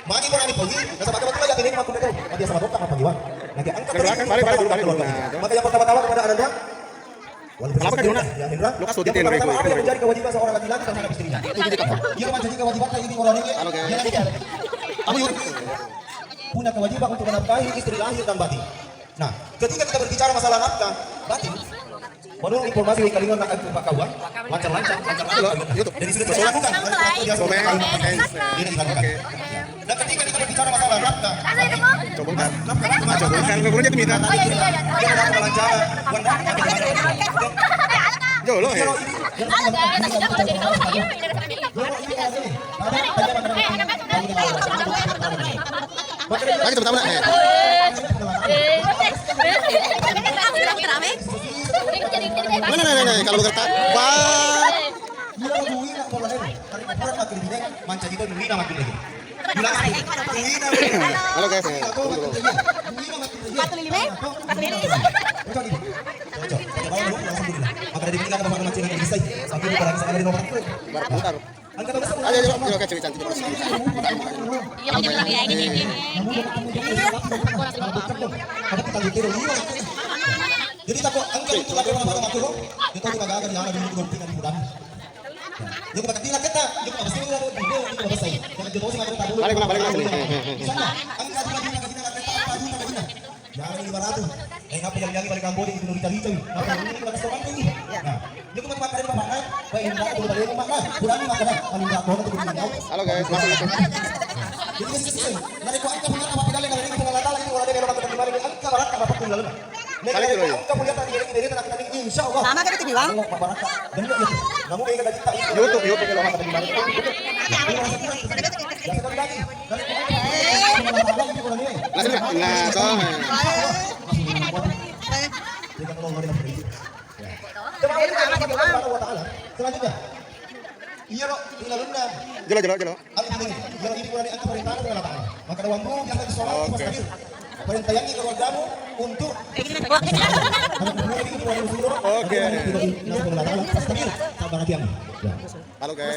Magi mo na ni Pogi, nasa baka-baka ya pinili makunde ko. Mati sama dokter mapangiwan. Nanti angkat Balik dulu. Maka yang pertama-tama kepada Ananda. Kenapa kan Jona? Ya Hendra. Lukas Yang detail pertama rego. apa yang menjadi kewajiban seorang laki-laki terhadap istrinya? Ia menjadi kewajiban ini orang ini. Kamu punya kewajiban untuk menafkahi istri lahir dan batin. Nah, ketika kita berbicara masalah nafkah batin, menurut informasi dari kalian nak Pak Kawan, lancar-lancar. Jadi sudah saya lakukan. Dan ketika kita berbicara masalah nafkah, Coba kan bebernya itu minta. Yo lo Lagi pertama Mana kalau kata wah halo guys ayo kayak cantik jadi takut angkat itu lagi orang aku loh. Itu di bagian yang ada di mulut dengan mudah. Yo kita tidak kita, yo kita mesti udah video itu udah selesai. Jangan jodoh sih ngapain dulu. balik sini. Sana, angkat lagi kita kita. Jangan 500. Ngapa yang balik Kamboja itu udah dicari. Apa ini kita restoran ini. Nah, yo kita makan di mana? Baik enggak udah balik makan. Kurang makan. Kalau enggak mau itu begini. Halo guys, masuk. Jadi sih. Nanti kok angkat punya apa pedalnya kalau ini pengalatan lagi orang ada orang ketemu lagi angkat barat apa pun dalam. Balik dulu ya. Kamu lihat dari tenak insyaallah. Sama kan itu bilang. Kamu kayak kita cita YouTube kalau makan di mana. Nah, toh. Selanjutnya. Iya loh, tinggal rendah. Jelo. Hal ini, yang ini kurang diangkat perintahan dengan lapangan. Maka ada uangmu yang tadi sholat pas hadir. Perintahannya keluargamu untuk Oke. Halo guys.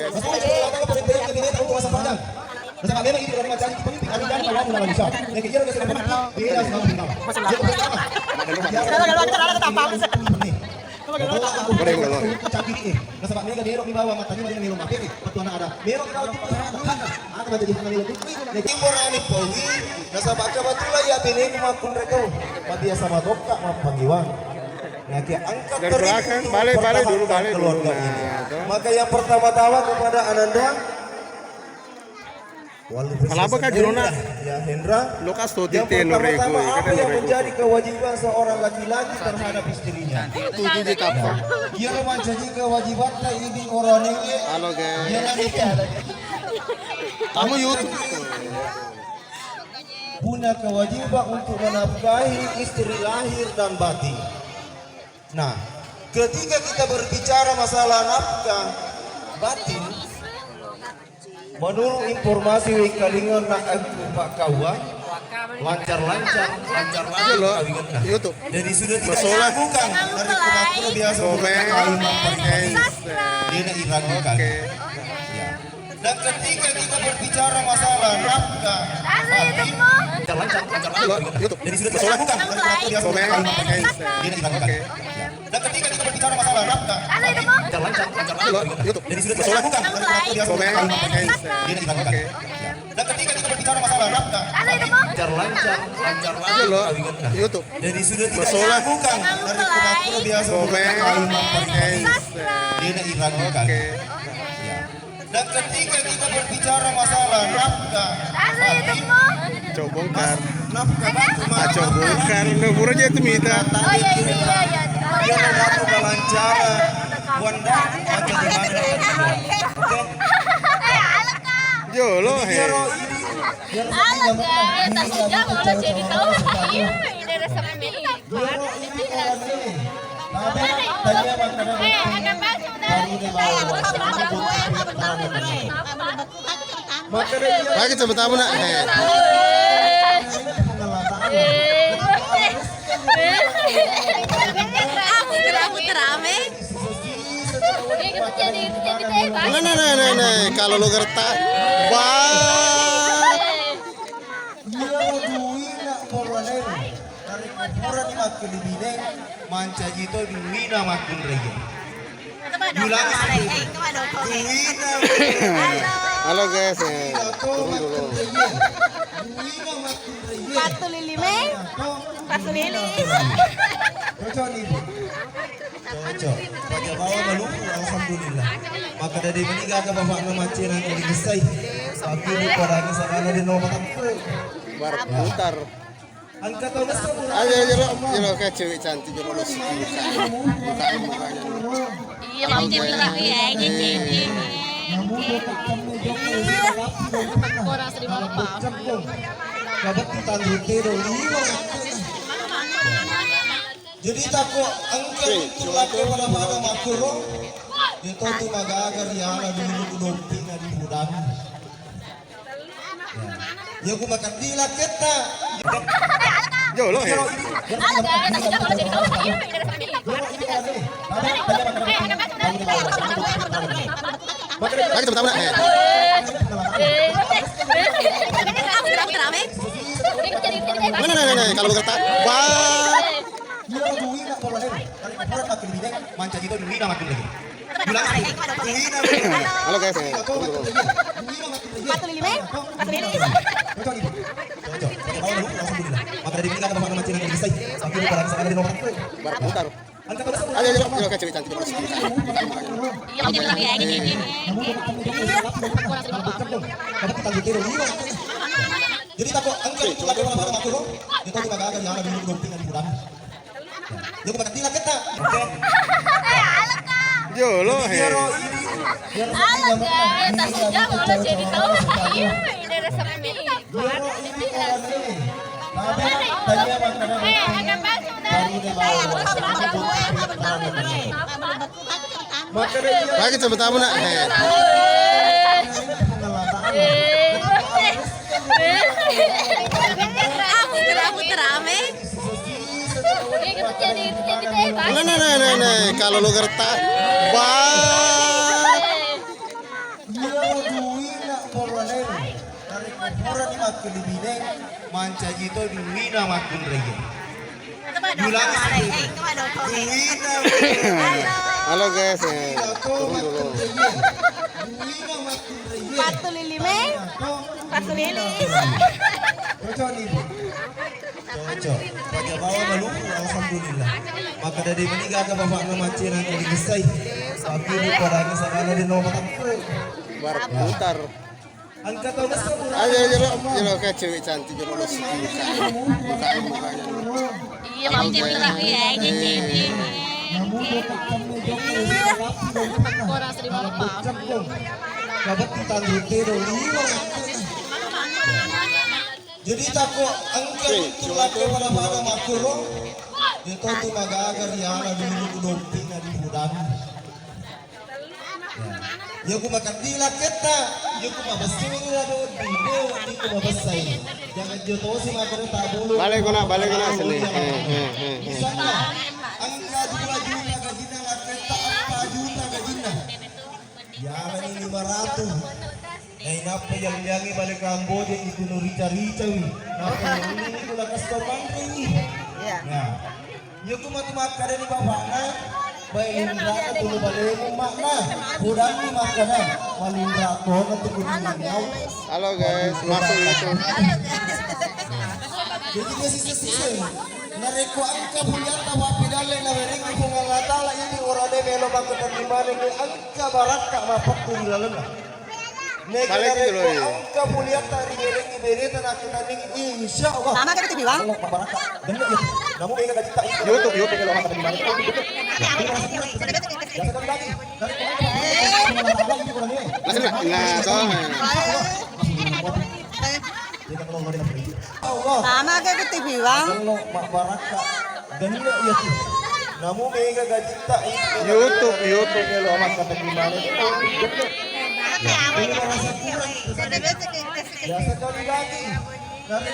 Dari belakang, balik dulu. Maka yang pertama-tama kepada Ananda Kenapa kan Jona? Ya Hendra. Lukas tuh Yang detail pertama-tama rego. apa yang menjadi kewajiban seorang laki-laki terhadap istrinya? Itu jadi apa? Ia menjadi kewajiban ini orang ini. Halo guys. Kamu YouTube punya kewajiban untuk menafkahi istri lahir dan batin. Nah, ketika kita berbicara masalah nafkah batin, menurut informasi wikalingan nak Pak Kawan, lancar-lancar YouTube. Jadi sudah tidak dilakukan dari pengakuan biasa dia nak diragukan. Dan ketika kita berbicara masalah nafkah batin, lancar YouTube. jadi sudah tidak dilakukan dari pengakuan biasa dia nak diragukan. Dan ketika kita berbicara masalah nafkah lancar YouTube. jadi sudah tidak dilakukan dari pengakuan biasa dia nak diragukan. Dan ketika kita berbicara masalah nafkah lancar YouTube. jadi sudah tidak dilakukan dari pengakuan biasa dia nak diragukan. Dan ketika kita berbicara masalah nafkah Cobongkar. nafkah Cobongkar. Nomornya itu minta. dia membantu melancara wanda aja di mana. Yo lo he. Lagi coba nak. Nah, kalau lo gertak, wah. makelibine manca jito duwina makun raya. Halo guys, turun dulu. Patu lilime, patu lilis. Cocok nih. Cocok. Pada bawa maluku alhamdulillah. Maka dari menikah ke bapak nama ciran yang selesai. Tapi di parang sakana di nomor aku. Bar putar. Angkat tahun sepuluh. Ayo jero kayak cewek cantik jero lu mukanya. Iya, mau jadi lagi ya, jadi. Kurang 1.500. Dapat ditanduk tero lima. Jadi tako angkat tulak pada mana makuro. Itu tuh magagar yana dulu kudompi na di budang. Ya gua makan dilak kita. Yo lo he. Halo guys, aku sudah mau jadi kawan. Iya, Lagi teman-teman. Nah, kalau berkata, wah. Dia duwina boleh. Dari kuburan makin bideng, manca jito duwina makin lagi. Duwina. Halo guys, turun dulu. Patu lilime, patu lilis. Cocok nih. Cocok. Pada bawa maluku alhamdulillah. Maka dari menikah ke bapak nama ciran yang selesai. Tapi di parang sakana di nomor aku. Bar putar. Angkat tahun sepuluh. Ayo jero kayak cewek cantik jero lu Iya, mau jadi lagi ya, jadi. Kurang 1.500. Dapat ditanduk tero lima. Jadi tako angkat tulak pada mana makuro. Itu tuh magagar yana dulu kudompi na di budang. Ya gua makan dilak kita. Yo lo he. Halo guys, aku sudah mau jadi kawan. Iya, ini resepnya. Lagi teman-teman nak. Aku terame. Nah, kalau lu gertak, wah. Dari kuburan makin bideng, manca jito duwina makin raya. Halo guys, turun dulu. Patu lilime, patu lilis. Cocok nih. Cocok. Pada bawa maluku alhamdulillah. Maka dari menikah ke bapak nama ciran yang selesai. Tapi di parang sakana di nomor aku. Bar putar. Angkat tahun sepuluh. Ayo jero kayak cewek cantik jero lu mukanya. Iya, mau jadi lagi ya, jadi. Kurang 1.500. Dapat ditanduk tero lima. Jadi tako angkat tulak pada mana makuro. Itu tuh magagar yana dulu kudompi na di budang. Ya gua makan dilak kita. Ya gua mabasura do video di gua mabasai. Jangan joto si makan tabulu. Balik kena sini. Misalnya angka 2 juta gajina laketa 4 juta gajina. Ya ini 500. Nah inapa yang yangi balik Kamboja itu no rica-rica wi. Napa yang ini kula kasih pantri wi. Ya. Ya ku mati-mati dari bapakna. Baik Indra dulu balik makna. Udang ni makna. Malindra ko nanti kuningaw. Halo guys, masuk itu. Jadi dia sisi-sisi. Nareko angka punya tawa pidale na wering ko ngatala ini orade melo bakutan di mana ni angka baraka mapakku dilalena. Balik itu loh ya. Angka mulia tari wering ibere tanah kita ning insyaallah. Sama kan TV Bang? Allah baraka. Bener ya. Namun kayak enggak cita. YouTube kalau makan di mana. Ya sekali lagi. Masih enggak? Nah, soalnya. Allah. Sama kan TV Bang? Allah mak baraka. Bener ya sih. Namun kayak enggak cita. YouTube kalau makan di mana. Ya sekali lagi. Dari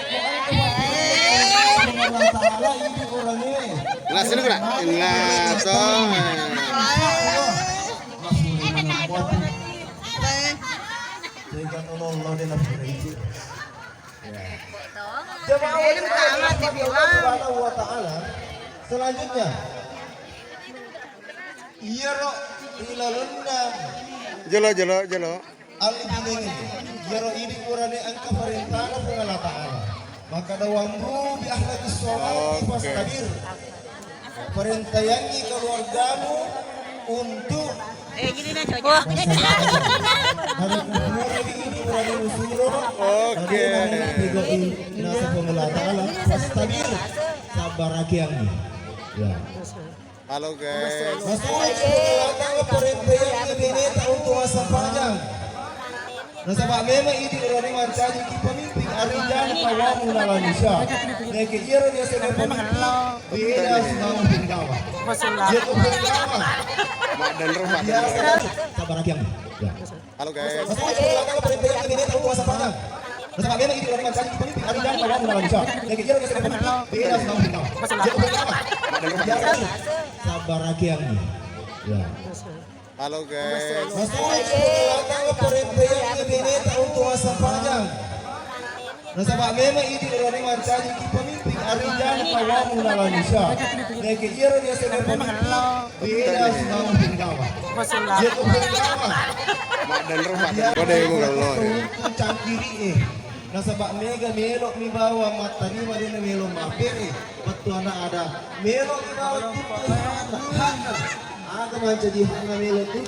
ini orangnya. Nah, sini kena. Nah, soalnya. Dengan Allah dan Nabi. Jemaah wa ta'ala Selanjutnya, iya ro ilalunna Jelo. al-ibinin yaro ini kurane angka perintah Allah Ta'ala maka dawambu bi ahlakis sholati fastabir perintah yangi keluargamu untuk Gini na cocok. hari kumura ini kurane usuro Oke. nasa Allah Ta'ala fastabir sabar akiangi ya Halo guys. Masalah keluarga perintah yang diminta untuk masa panjang. Nasabak memang ini orang yang mencari pemimpin arijan kawamu dalam Indonesia. Neke ira dia sebagai pemimpin beda semua penggawa. Dia penggawa. Mak dan rumah. Biasa sabar lagi yang. Ya. Halo guys. Masalah keluarga perintah yang diminta untuk masa panjang. Nasabak memang ini orang yang mencari pemimpin arijan kawamu dalam Indonesia. Neke ira dia sebagai pemimpin beda semua penggawa. Dia penggawa. Biasa sabar lagi yang. Ya. Halo guys. Masalah keluarga perintah yang diminta untuk masa panjang. Nasabak memang ini orang yang mencari pemimpin arijan kawamu dalam Indonesia. Neke ira dia sebagai pemimpin beda semua penggawa. Dia penggawa. Mak dan rumah. Kode mo kalau. Cangkiri nasabak mega melok mi bawa mata ni mari na melok mapere patu anak ada melok mi bawa tu ada macam di hana melok tu